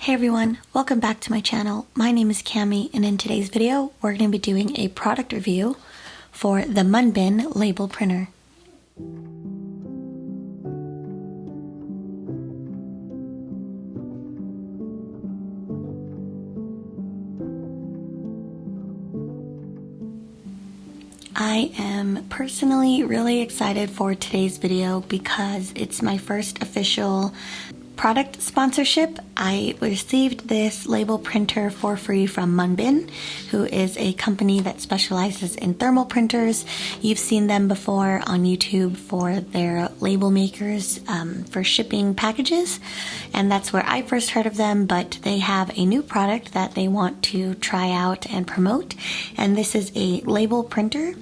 Hey everyone, welcome back to my channel. My name is Cami, and in today's video we're going to be doing a product review for the MunByn label printer. I am personally really excited for today's video because it's my first official product sponsorship. I received this label printer for free from MunByn, who is a company that specializes in thermal printers. You've seen them before on YouTube for their label makers for shipping packages, and that's where I first heard of them, but they have a new product that they want to try out and promote, and this is a label printer.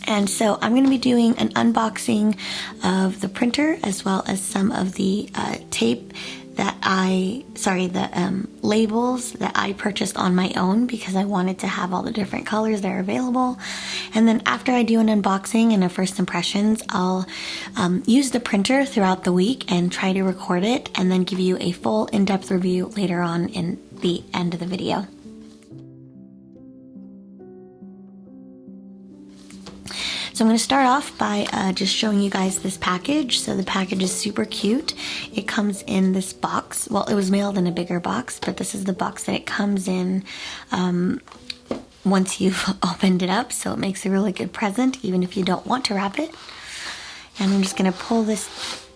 And so I'm going to be doing an unboxing of the printer as well as some of the tape that labels that I purchased on my own because I wanted to have all the different colors that are available. And then after I do an unboxing and a first impressions, I'll use the printer throughout the week and try to record it and then give you a full in-depth review later on in the end of the video. So I'm going to start off by just showing you guys this package. So the package is super cute. It comes in this box. Well, it was mailed in a bigger box, but this is the box that it comes in once you've opened it up. So it makes a really good present, even if you don't want to wrap it. And I'm just going to pull this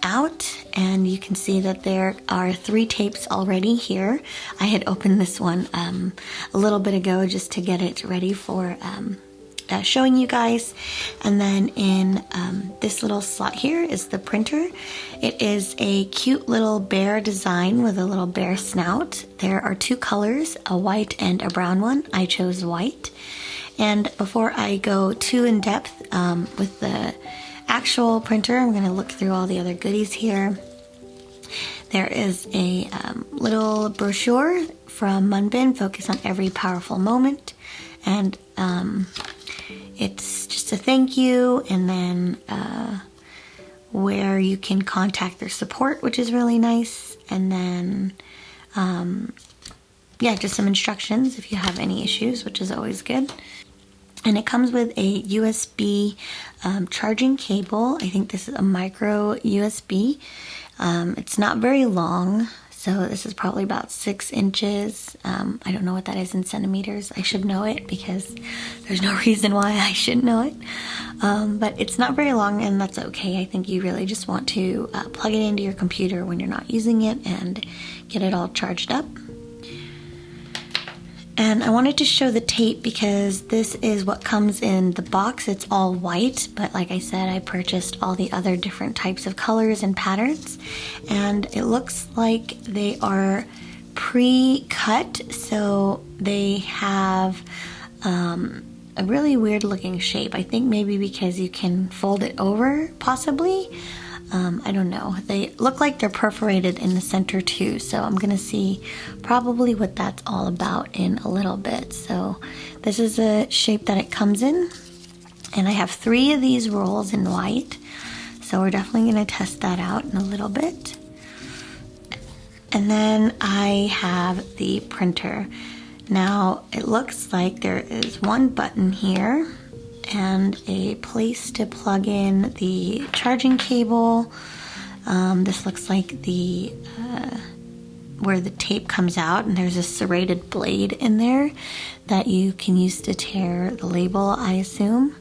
out, and you can see that there are 3 tapes already here. I had opened this one a little bit ago just to get it ready for showing you guys. And then in this little slot here is the printer. It is a cute little bear design with a little bear snout. There are 2 colors, a white and a brown one. I chose white. And before I go too in depth with the actual printer, I'm going to look through all the other goodies here. There is a little brochure from MunByn, Focus on Every Powerful Moment, and it's just a thank you, and then where you can contact their support, which is really nice, and then yeah, just some instructions if you have any issues, which is always good. And it comes with a USB charging cable. I think this is a micro USB. It's not very long, so this is probably about 6 inches. I don't know what that is in centimeters. I should know it because there's no reason why I shouldn't know it. But it's not very long, and that's okay. I think you really just want to plug it into your computer when you're not using it and get it all charged up. And I wanted to show the tape because this is what comes in the box. It's all white, but like I said, I purchased all the other different types of colors and patterns. And it looks like they are pre-cut, so they have a really weird looking shape. I think maybe because you can fold it over, possibly. I don't know. They look like they're perforated in the center too, so I'm gonna see probably what that's all about in a little bit. So this is the shape that it comes in, and I have 3 of these rolls in white, so we're definitely gonna test that out in a little bit. And then I have the printer. Now it looks like there is 1 button here and a place to plug in the charging cable. This looks like the where the tape comes out, and there's a serrated blade in there that you can use to tear the label, I assume.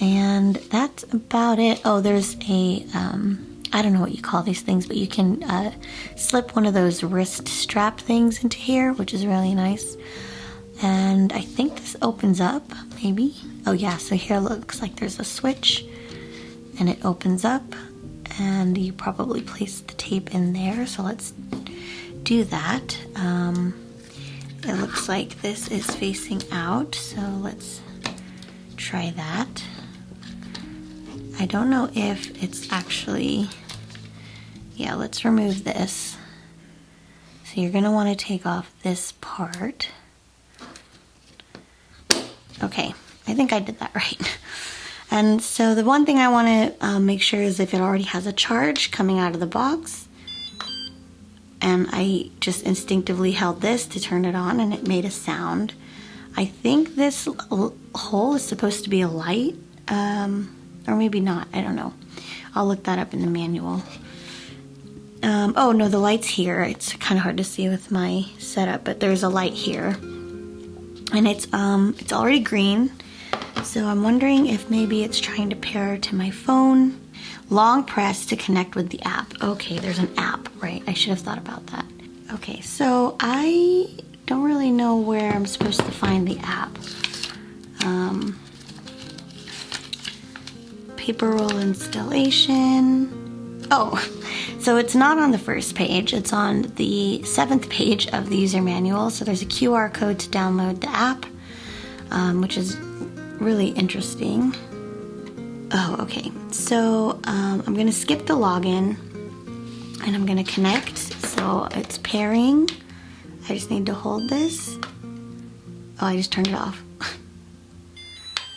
And that's about it. Oh, there's a I don't know what you call these things, but you can slip one of those wrist strap things into here, which is really nice. And I think this opens up, maybe. Oh yeah, so here looks like there's a switch, and it opens up, and you probably place the tape in there, so let's do that. It looks like this is facing out, so let's try that. I don't know if it's actually, yeah, let's remove this. So you're gonna wanna take off this part. Okay, I think I did that right. And so the one thing I want to make sure is if it already has a charge coming out of the box. and I just instinctively held this to turn it on, and it made a sound. I think this hole is supposed to be a light, or maybe not, I don't know. I'll look that up in the manual. Oh no, the light's here. It's kind of hard to see with my setup, but there's a light here. And it's already green, so I'm wondering if maybe it's trying to pair to my phone. Long press to connect with the app. Okay, there's an app, right? I should have thought about that. Okay, so I don't really know where I'm supposed to find the app. Paper roll installation. Oh, so it's not on the first page. It's on the 7th page of the user manual. So there's a QR code to download the app, which is really interesting. Oh, okay. So I'm gonna skip the login and I'm gonna connect. So it's pairing. I just need to hold this. Oh, I just turned it off.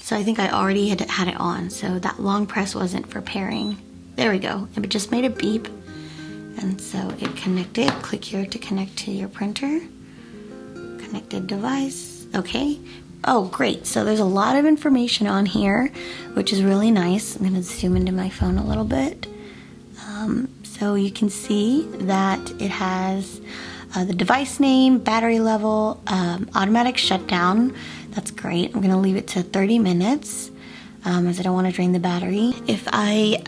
So I think I already had it on. So that long press wasn't for pairing. There we go. It just made a beep. And so it connected. Click here to connect to your printer. Connected device. Okay. Oh, great. So there's a lot of information on here, which is really nice. I'm going to zoom into my phone a little bit. So you can see that it has the device name, battery level, automatic shutdown. That's great. I'm going to leave it to 30 minutes as I don't want to drain the battery. If I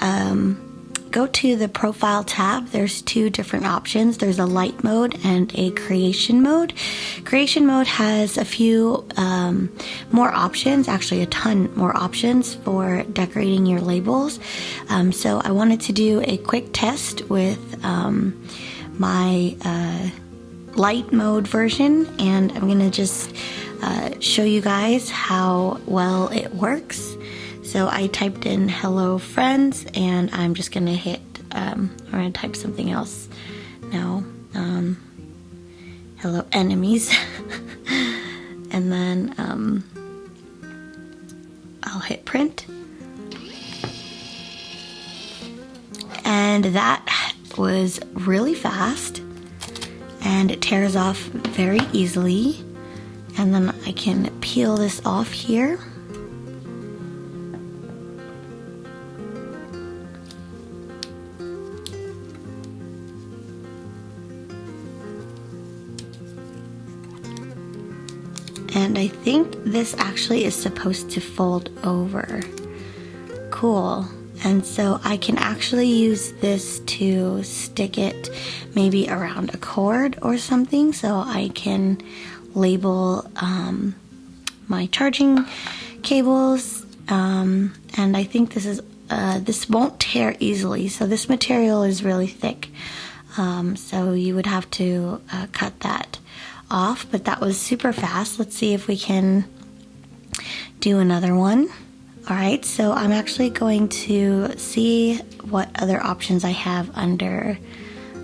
go to the profile tab, there's 2 different options. There's a light mode and a creation mode. Creation mode has a few more options, actually a ton more options for decorating your labels. So I wanted to do a quick test with my light mode version, and I'm gonna just show you guys how well it works. So I typed in hello friends, and I'm just gonna hit, I'm gonna type something else now, hello enemies, and then I'll hit print, and that was really fast, and it tears off very easily, and then I can peel this off here. And I think this actually is supposed to fold over. Cool. And so I can actually use this to stick it maybe around a cord or something, so I can label my charging cables. And I think this is this won't tear easily. So this material is really thick. So you would have to cut that off, but that was super fast. Let's see if we can do another one. All right, so I'm actually going to see what other options I have under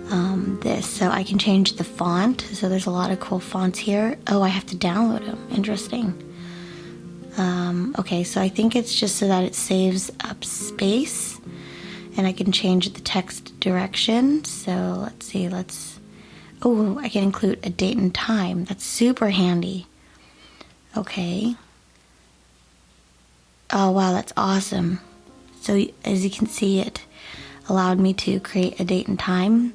this. So I can change the font. So there's a lot of cool fonts here. Oh, I have to download them. Interesting. Okay, so I think it's just so that it saves up space, and I can change the text direction. So let's see, oh, I can include a date and time. That's super handy. Okay. Oh, wow, that's awesome. So as you can see, it allowed me to create a date and time,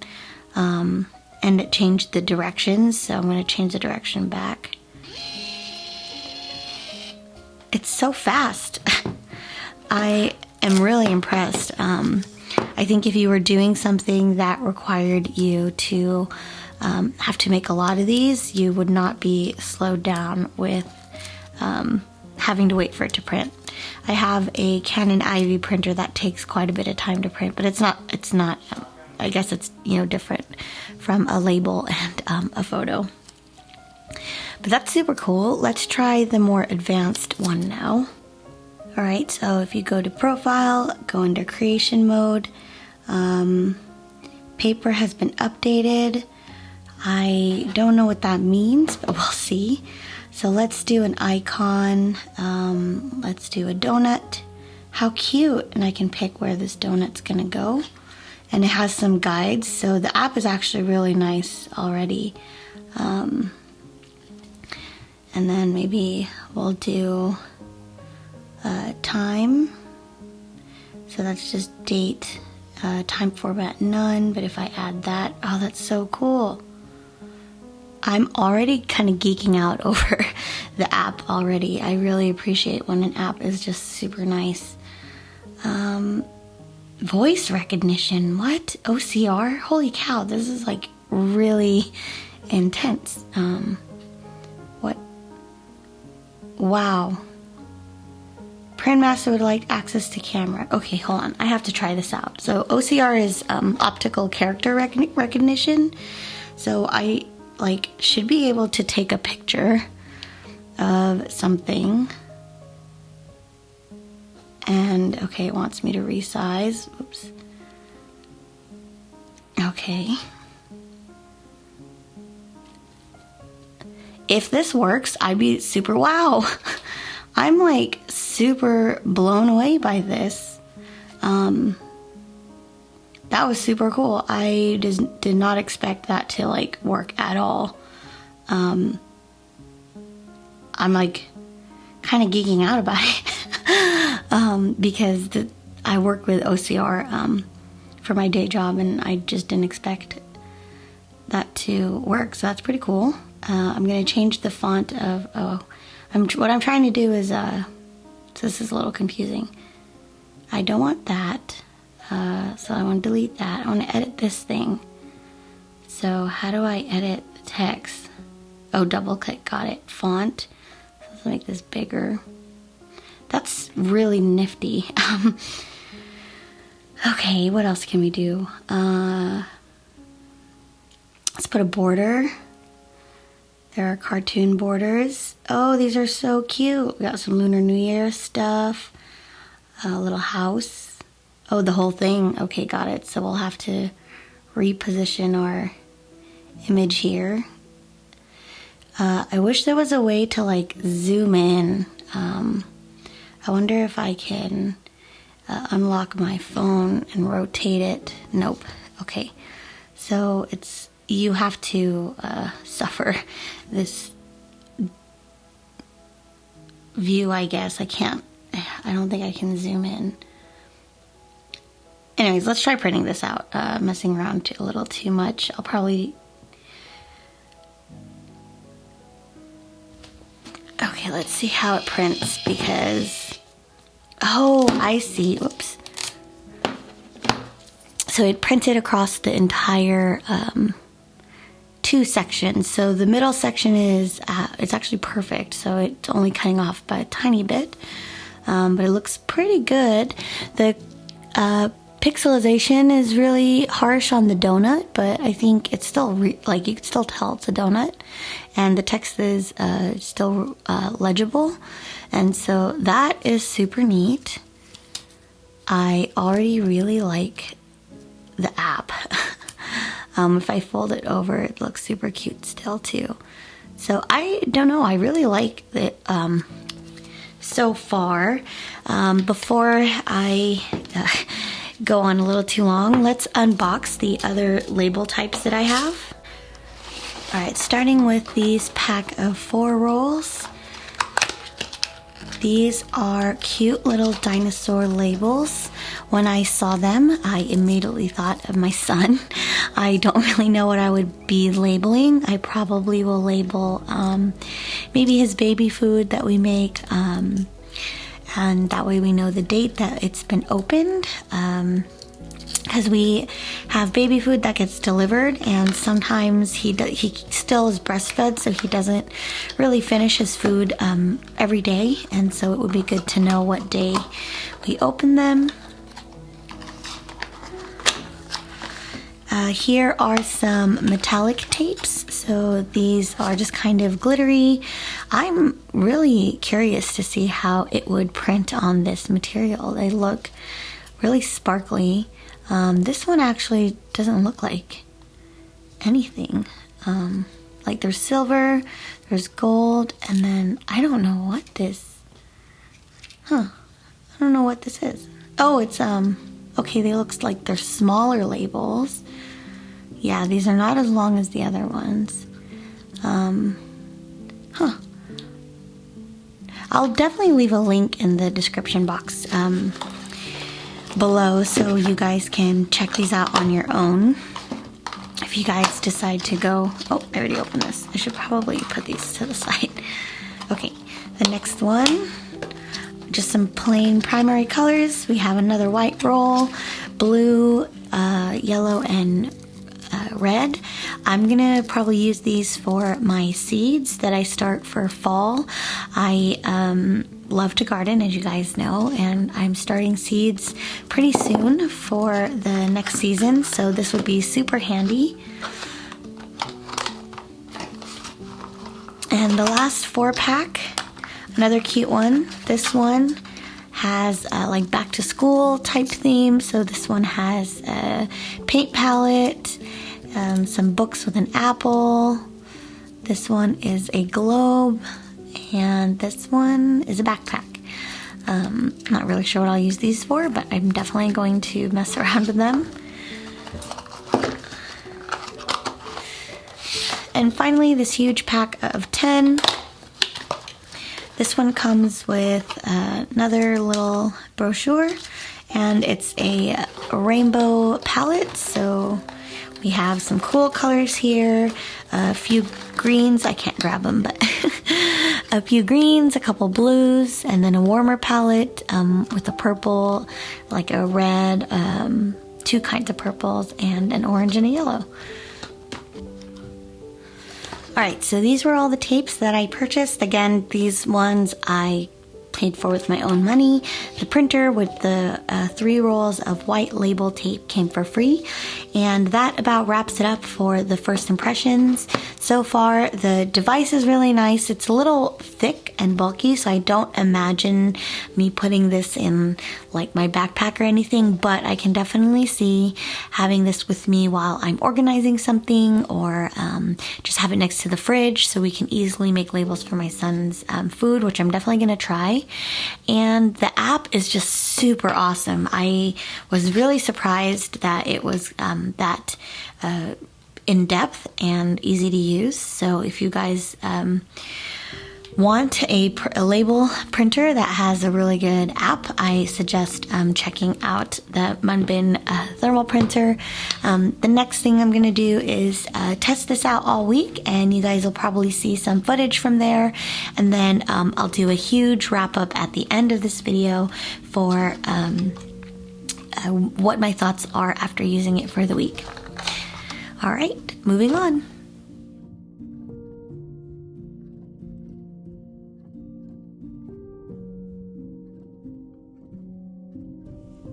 and it changed the directions. So I'm going to change the direction back. It's so fast. I am really impressed. I think if you were doing something that required you to have to make a lot of these, you would not be slowed down with having to wait for it to print. I have a Canon Ivy printer that takes quite a bit of time to print, but it's not, I guess it's, different from a label and a photo. But that's super cool. Let's try the more advanced one now. All right, so if you go to profile, go into creation mode, paper has been updated. I don't know what that means, but we'll see. So let's do an icon. Let's do a donut. How cute. And I can pick where this donut's gonna go. and it has some guides, so the app is actually really nice already. And then maybe we'll do time. So that's just date, time format none, but if I add that, oh, that's so cool. I'm already kind of geeking out over the app already. I really appreciate when an app is just super nice. Voice recognition, what? OCR? Holy cow, this is like really intense. What? Wow. Printmaster would like access to camera. Okay, hold on. I have to try this out. So OCR is optical character recognition. So I should be able to take a picture of something. And okay, it wants me to resize. Oops. Okay. If this works, I'd be super wow. I'm like super blown away by this. That was super cool. I did not expect that to like work at all. I'm like kind of geeking out about it because I work with OCR for my day job, and I just didn't expect that to work. So that's pretty cool. I'm gonna change the font of what I'm trying to do is so this is a little confusing. I don't want that. So I want to delete that. I want to edit this thing. So how do I edit the text? Oh, double click, got it. Font. So let's make this bigger. That's really nifty. Okay, what else can we do? Let's put a border. There are cartoon borders. Oh, these are so cute. We got some Lunar New Year stuff. A little house. Oh, the whole thing. Okay, got it. So we'll have to reposition our image here. I wish there was a way to like zoom in. I wonder if I can unlock my phone and rotate it. Nope. Okay. So you have to suffer this view, I guess. I don't think I can zoom in. Anyways, let's try printing this out. Messing around a little too much. I'll probably... Okay, let's see how it prints because... Oh, I see. Whoops. So it printed across the entire 2 sections. So the middle section is, it's actually perfect. So it's only cutting off by a tiny bit. But it looks pretty good. The pixelization is really harsh on the donut, but I think it's still, you can still tell it's a donut. And the text is still legible. And so that is super neat. I already really like the app. If I fold it over, it looks super cute still too. So I don't know, I really like it so far. Before I go on a little too long, let's unbox the other label types that I have. Alright, starting with these pack of 4 rolls. These are cute little dinosaur labels. When I saw them, I immediately thought of my son. I don't really know what I would be labeling. I probably will label maybe his baby food that we make, and that way we know the date that it's been opened. Because we have baby food that gets delivered, and sometimes he still is breastfed, so he doesn't really finish his food every day, and so it would be good to know what day we open them. Here are some metallic tapes. So these are just kind of glittery. I'm really curious to see how it would print on this material. They look really sparkly. This one actually doesn't look like anything. Like there's silver, there's gold, and then I don't know what this... I don't know what this is. Oh, it's, Okay, they look like they're smaller labels. Yeah, these are not as long as the other ones. I'll definitely leave a link in the description box below so you guys can check these out on your own. If you guys decide to go... Oh, I already opened this. I should probably put these to the side. Okay, the next one, just some plain primary colors. We have another white roll, blue, yellow, and red. I'm gonna probably use these for my seeds that I start for fall. I love to garden, as you guys know, and I'm starting seeds pretty soon for the next season, so this would be super handy. And the last 4-pack, another cute one. This one has like back to school type theme, so this one has a paint palette, some books with an apple. This one is a globe, and this one is a backpack. Not really sure what I'll use these for, but I'm definitely going to mess around with them. And finally, this huge pack of 10. This one comes with another little brochure, and it's a rainbow palette, so we have some cool colors here, a few greens, I can't grab them, but a few greens, a couple blues, and then a warmer palette with a purple, like a red, 2 kinds of purples, and an orange and a yellow. Alright, so these were all the tapes that I purchased. Again, these ones I paid for with my own money. The printer with the 3 rolls of white label tape came for free. And that about wraps it up for the first impressions. So far, the device is really nice. It's a little thick and bulky, so I don't imagine me putting this in like my backpack or anything, but I can definitely see having this with me while I'm organizing something, or just have it next to the fridge so we can easily make labels for my son's food, which I'm definitely going to try. And the app is just super awesome. I was really surprised that it was that in-depth and easy to use. So if you guys want a label printer that has a really good app, I suggest checking out the MunByn thermal printer. The next thing I'm going to do is test this out all week, and you guys will probably see some footage from there, and then I'll do a huge wrap up at the end of this video for what my thoughts are after using it for the week. Alright, moving on.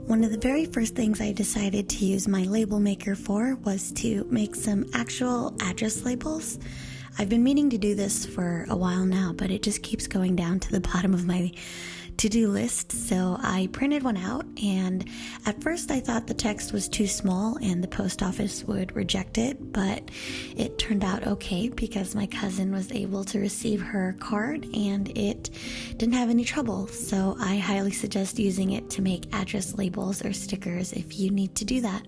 One of the very first things I decided to use my label maker for was to make some actual address labels. I've been meaning to do this for a while now, but it just keeps going down to the bottom of my to-do list, so I printed one out, and at first I thought the text was too small and the post office would reject it, but it turned out okay because my cousin was able to receive her card and it didn't have any trouble, so I highly suggest using it to make address labels or stickers if you need to do that.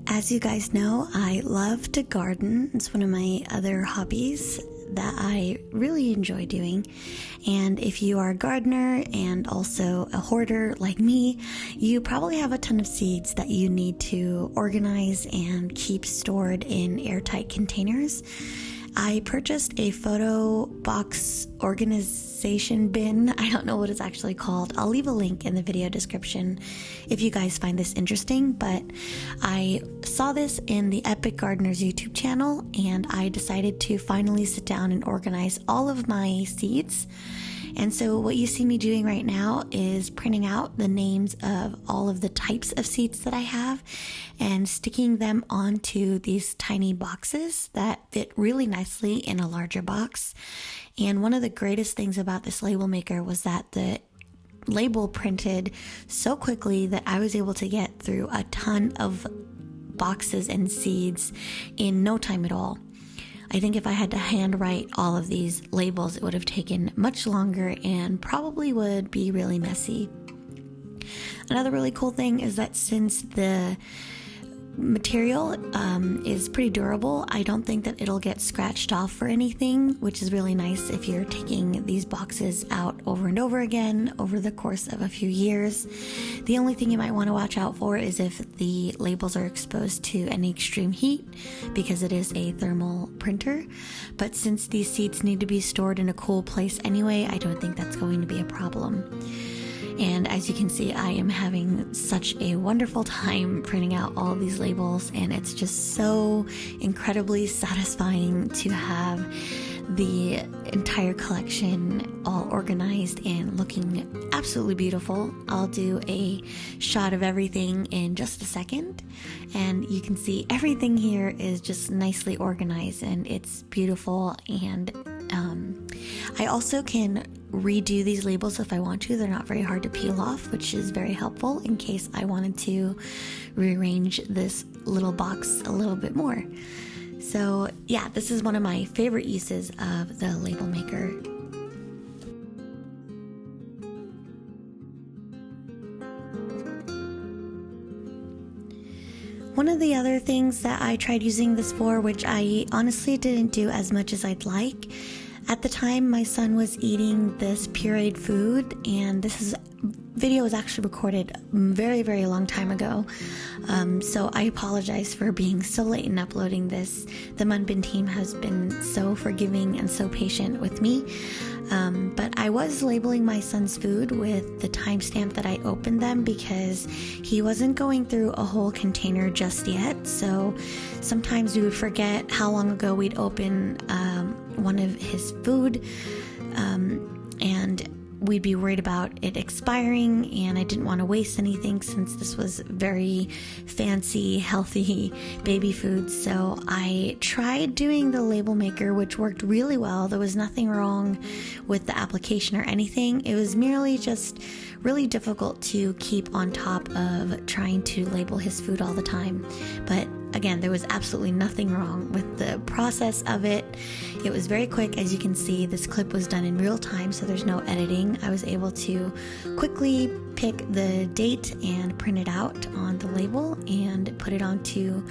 As you guys know, I love to garden. It's one of my other hobbies that I really enjoy doing, and if you are a gardener and also a hoarder like me, you probably have a ton of seeds that you need to organize and keep stored in airtight containers. I purchased a photo box organization bin. I don't know what it's actually called. I'll leave a link in the video description if you guys find this interesting, but I saw this in the Epic Gardeners YouTube channel, and I decided to finally sit down and organize all of my seeds. And so what you see me doing right now is printing out the names of all of the types of seeds that I have and sticking them onto these tiny boxes that fit really nicely in a larger box. And one of the greatest things about this label maker was that the label printed so quickly that I was able to get through a ton of boxes and seeds in no time at all. I think if I had to handwrite all of these labels, it would have taken much longer and probably would be really messy. Another really cool thing is that since the material is pretty durable, I don't think that it'll get scratched off or anything, which is really nice if you're taking these boxes out over and over again over the course of a few years. The only thing you might want to watch out for is if the labels are exposed to any extreme heat, because it is a thermal printer. But since these seeds need to be stored in a cool place anyway, I don't think that's going to be a problem. And as you can see, I am having such a wonderful time printing out all of these labels, and it's just so incredibly satisfying to have the entire collection all organized and looking absolutely beautiful. I'll do a shot of everything in just a second, and you can see everything here is just nicely organized and it's beautiful. And I also can redo these labels if I want to. They're not very hard to peel off, which is very helpful in case I wanted to rearrange this little box a little bit more. So yeah, this is one of my favorite uses of the label maker. One of the other things that I tried using this for, which I honestly didn't do as much as I'd like, at the time my son was eating this pureed food, and video was actually recorded very, very long time ago. So I apologize for being so late in uploading this. The MunByn team has been so forgiving and so patient with me. But I was labeling my son's food with the timestamp that I opened them because he wasn't going through a whole container just yet. So sometimes we would forget how long ago we'd open one of his food, and we'd be worried about it expiring, and I didn't want to waste anything since this was very fancy, healthy baby food. So I tried doing the label maker, which worked really well. There was nothing wrong with the application or anything. It was merely just really difficult to keep on top of trying to label his food all the time. But again, there was absolutely nothing wrong with the process of it. It was very quick. As you can see, this clip was done in real time, so there's no editing. I was able to quickly pick the date and print it out on the label and put it onto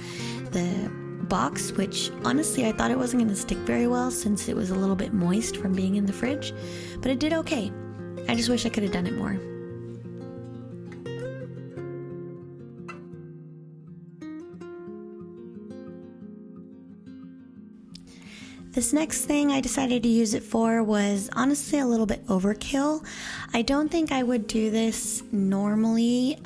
the box, which honestly I thought it wasn't going to stick very well since it was a little bit moist from being in the fridge, but it did okay. I just wish I could have done it more. This next thing I decided to use it for was honestly a little bit overkill. I don't think I would do this normally,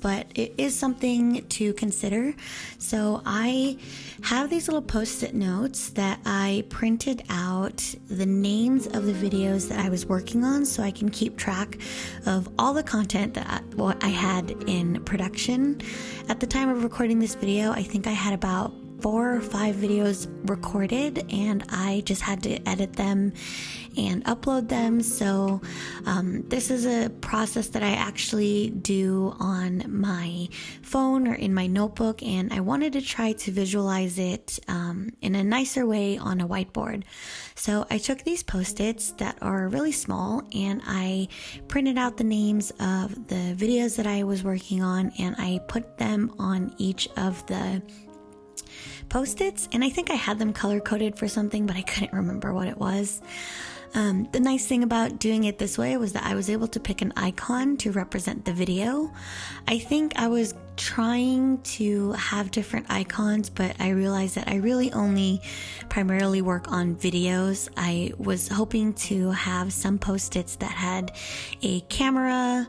but it is something to consider. So I have these little post-it notes that I printed out the names of the videos that I was working on so I can keep track of all the content that I had in production. At the time of recording this video, I think I had about 4 or 5 videos recorded, and I just had to edit them and upload them. So this is a process that I actually do on my phone or in my notebook, and I wanted to try to visualize it in a nicer way on a whiteboard. So I took these post-its that are really small, and I printed out the names of the videos that I was working on, and I put them on each of the post-its, and I think I had them color-coded for something, but I couldn't remember what it was. The nice thing about doing it this way was that I was able to pick an icon to represent the video. I think I was trying to have different icons, but I realized that I really only primarily work on videos. I was hoping to have some post-its that had a camera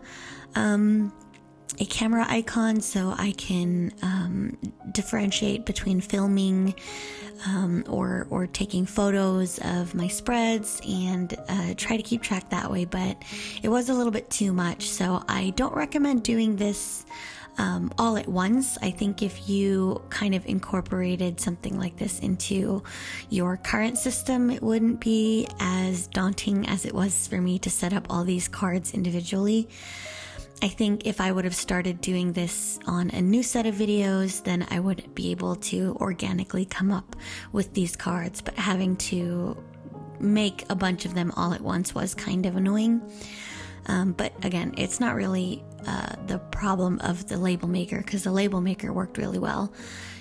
icon so I can differentiate between filming or taking photos of my spreads and try to keep track that way, but it was a little bit too much, so I don't recommend doing this all at once. I think if you kind of incorporated something like this into your current system, it wouldn't be as daunting as it was for me to set up all these cards individually. I think if I would have started doing this on a new set of videos, then I would be able to organically come up with these cards, but having to make a bunch of them all at once was kind of annoying. But again, it's not really the problem of the label maker, because the label maker worked really well.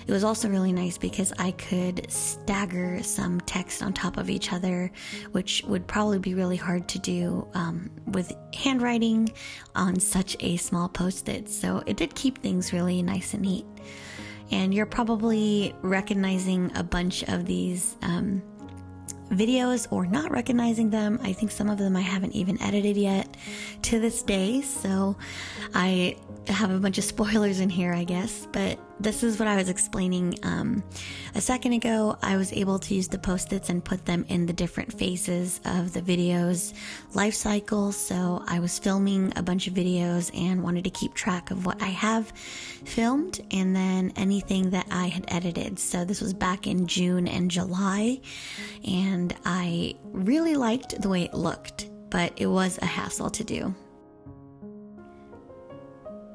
It was also really nice because I could stagger some text on top of each other, which would probably be really hard to do with handwriting on such a small post-it. So it did keep things really nice and neat. And you're probably recognizing a bunch of these videos or not recognizing them. I think some of them I haven't even edited yet to this day, so I have a bunch of spoilers in here, I guess. But this is what I was explaining a second ago. I was able to use the post-its and put them in the different phases of the video's life cycle. So I was filming a bunch of videos and wanted to keep track of what I have filmed and then anything that I had edited. So this was back in June and July, and I really liked the way it looked, but it was a hassle to do.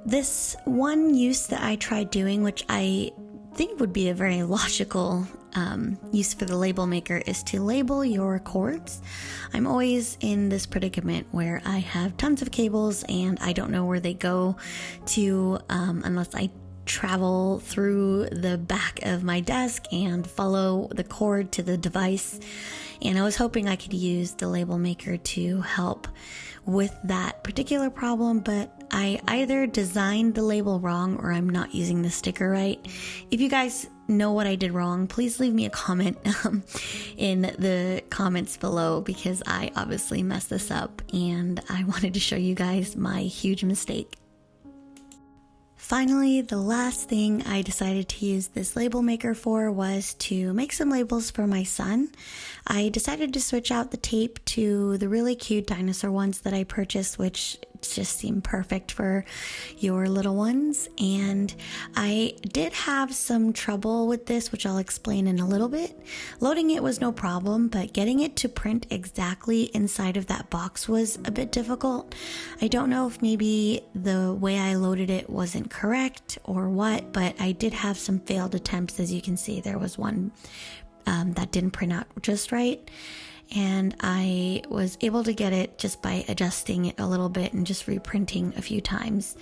This one use that I tried doing, which I think would be a very logical use for the label maker, is to label your cords. I'm always in this predicament where I have tons of cables and I don't know where they go to unless I travel through the back of my desk and follow the cord to the device. And I was hoping I could use the label maker to help with that particular problem, but I either designed the label wrong or I'm not using the sticker right. If you guys know what I did wrong, please leave me a comment in the comments below, because I obviously messed this up and I wanted to show you guys my huge mistake. Finally, the last thing I decided to use this label maker for was to make some labels for my son. I decided to switch out the tape to the really cute dinosaur ones that I purchased, which just seem perfect for your little ones. And I did have some trouble with this, which I'll explain in a little bit. Loading it was no problem, but getting it to print exactly inside of that box was a bit difficult. I don't know if maybe the way I loaded it wasn't correct or what, but I did have some failed attempts. As you can see, there was one that didn't print out just right. And I was able to get it just by adjusting it a little bit and just reprinting a few times.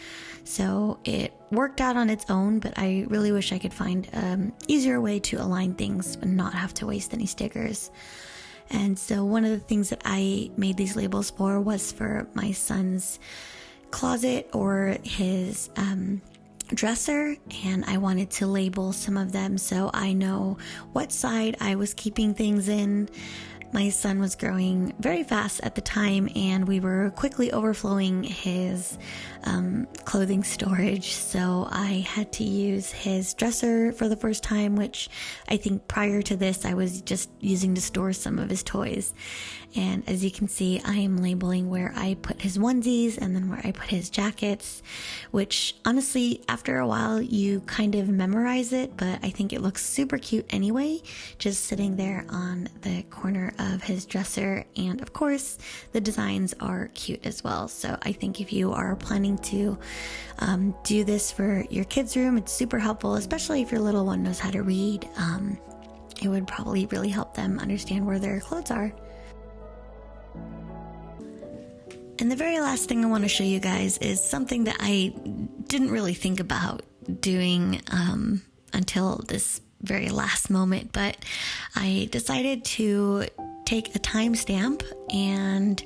So it worked out on its own, but I really wish I could find an easier way to align things and not have to waste any stickers. And so one of the things that I made these labels for was for my son's closet or his dresser, and I wanted to label some of them so I know what side I was keeping things in. My son was growing very fast at the time, and we were quickly overflowing his clothing storage, so I had to use his dresser for the first time, which I think prior to this I was just using to store some of his toys. And as you can see, I am labeling where I put his onesies and then where I put his jackets, which honestly, after a while, you kind of memorize it, but I think it looks super cute anyway, just sitting there on the corner of his dresser. And of course, the designs are cute as well. So I think if you are planning to do this for your kids' room, it's super helpful, especially if your little one knows how to read. It would probably really help them understand where their clothes are. And the very last thing I want to show you guys is something that I didn't really think about doing until this very last moment, but I decided to take a timestamp, and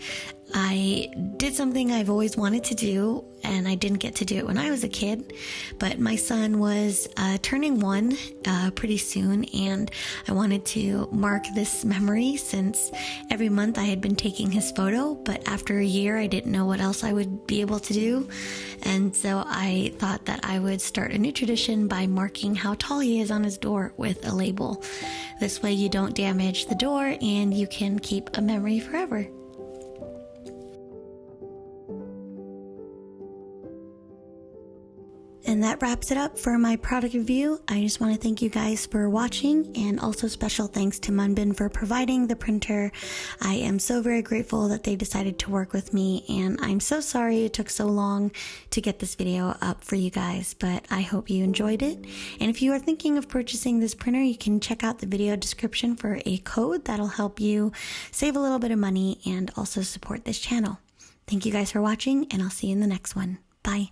I did something I've always wanted to do, and I didn't get to do it when I was a kid, but my son was turning 1 pretty soon, and I wanted to mark this memory since every month I had been taking his photo, but after a year I didn't know what else I would be able to do, and so I thought that I would start a new tradition by marking how tall he is on his door with a label. This way you don't damage the door and you can keep a memory forever. And that wraps it up for my product review. I just want to thank you guys for watching, and also special thanks to MunByn for providing the printer. I am so very grateful that they decided to work with me, and I'm so sorry it took so long to get this video up for you guys, but I hope you enjoyed it. And if you are thinking of purchasing this printer, you can check out the video description for a code that'll help you save a little bit of money and also support this channel. Thank you guys for watching, and I'll see you in the next one. Bye.